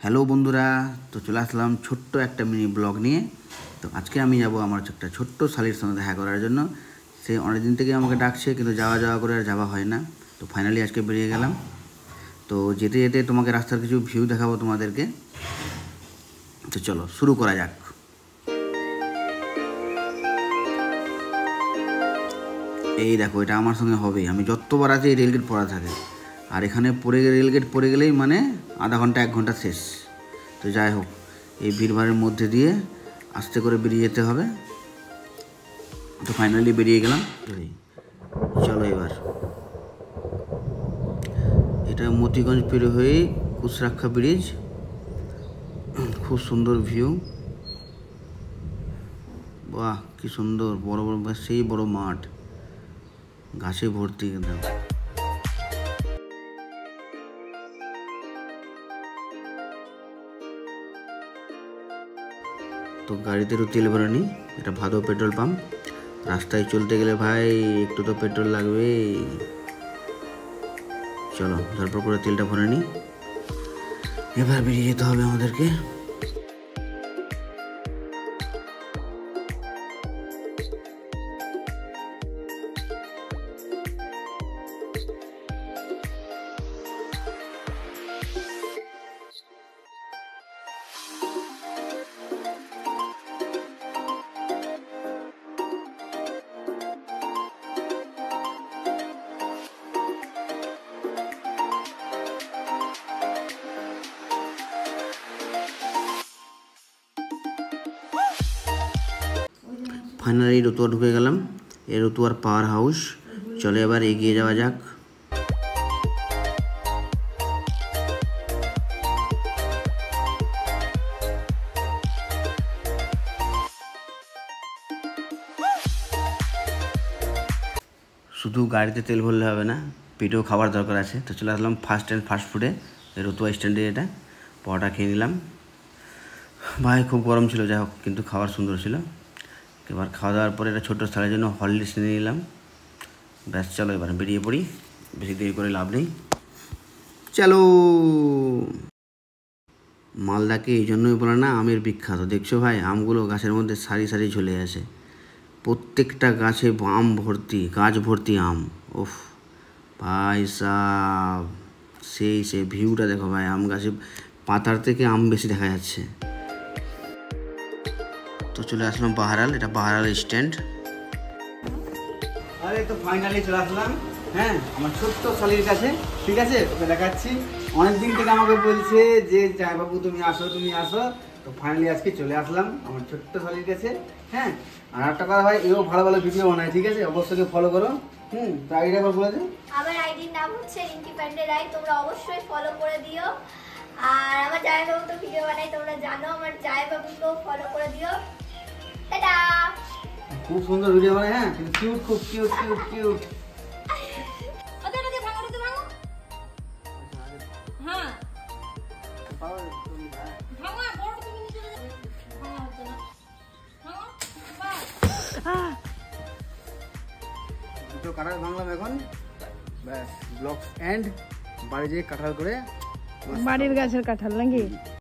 Hello বন্ধুরা, তো চলে আসলাম ছোট্ট একটা মিনি ব্লগ নিয়ে। তো আজকে আমি যাব আমার একটা ছোট্ট শালির সঙ্গে দেখা করার জন্য। সে অনেক দিন থেকে আমাকে ডাকছে, কিন্তু যাওয়া করে আর যাওয়া হয় না। তো ফাইনালি আজকে বেরিয়ে গেলাম। তো যেতে যেতে তোমাকে রাস্তার কিছু ভিউ দেখাবো তোমাদেরকে। তো চলো শুরু করা যাক। এই দেখো, এটা আমার সঙ্গে হবে। আমি যতবার আছি এই রেলগেট পড়া থাকে, আর এখানে রেলগেট পড়ে গেলেই মানে আধা ঘন্টা 1 ঘন্টা শেষ। তো যাই হোক, এই ভিড়ভাড়ের মধ্যে দিয়ে আস্তে করে বেরিয়ে যেতে হবে। তো ফাইনালি বেরিয়ে গেলাম। চলো এবার এটা মতিগঞ্জ পেরো হয়ে কুশরাক্ষা ব্রিজ। খুব সুন্দর ভিউ, বাহ কি সুন্দর, বড় বড় সেই বড় মাঠ, ঘাসে ভর্তি একদম। তো গাড়িতে তো তেল ভরেনি, এটা ভাদো পেট্রোল পাম্প। রাস্তায় চলতে গেলে ভাই একটু তো পেট্রোল লাগবে। চলো ঝটপট করে তেলটা ভরে নিই, এবার বেরিয়ে যেতে হবে আমাদেরকে। ফাইনালি রতুয়া ঢুকে গেলাম, এই রতুয়ার পাওয়ার হাউস। চলে এবার এগিয়ে যাওয়া যাক। শুধু গাড়িতে তেল ভরলে হবে না, পেটেও খাবার দরকার আছে। তো চলে আসলাম ফাস্ট ফুডে, রতুয়া স্ট্যান্ডে। এটা পরোটা খেয়ে নিলাম। ভাই খুব গরম ছিল, যাই হোক কিন্তু খাবার সুন্দর ছিল। এবার খাওয়া দাওয়ার পরে একটা ছোটো ছেলের জন্য হরলিক্স নিয়ে নিলাম। ব্যাস চলো এবার বেরিয়ে পড়ি, বেশি দেরি করে লাভ নেই। চলো, মালদাকে এই জন্যই বলে না আমের বিখ্যাত। দেখছো ভাই, আমগুলো গাছের মধ্যে সারি সারি ঝুলে আছে, প্রত্যেকটা গাছে আম ভর্তি, গাছ ভর্তি আম। ওফ ভাই সাব, সেই ভিউটা দেখো ভাই, আম গাছে পাতার থেকে আম বেশি দেখা যাচ্ছে। তো চলে আসলাম বাহারাল, এটা বাহারাল স্ট্যান্ড। আরে তো ফাইনালি চলে আসলাম, হ্যাঁ, আমার ছোট্ট শালির কাছে। ঠিক আছে, ওকে দেখাচ্ছি। অনেকদিন থেকে আমাকে বলছে যে জয় বাবু তুমি আসো তুমি আসো। তো ফাইনালি আজকে চলে আসলাম আমার ছোট্ট শালির কাছে। হ্যাঁ, আর একটা কথা ভাই, এও ভালো ভালো ভিডিও বানায়, ঠিক আছে, অবশ্যই ফলো করো। তো আইডিটা একবার বলে দিন। আমার আইডির নাম হচ্ছে রিঙ্কি পান্ডে রায়, তোমরা অবশ্যই ফলো করে দিও। আর আমার জায় বাবু তো ভিডিও বানাই, তোমরা জানো, আমার জায় বাবুকেও ফলো করে দিও। টাটা। খুব সুন্দর ভিডিও বানায়, হ্যাঁ, কিন্তু কিউট, খুব কিউট কিউট কিউট। হ্যাঁ তো কাঁঠাল ভাঙলাম এখন, ব্যাস ব্লগ এন্ড। বাড়ি যেয়ে কাঁঠাল করে, বাড়ির গাছের কাঁঠাল নাকি?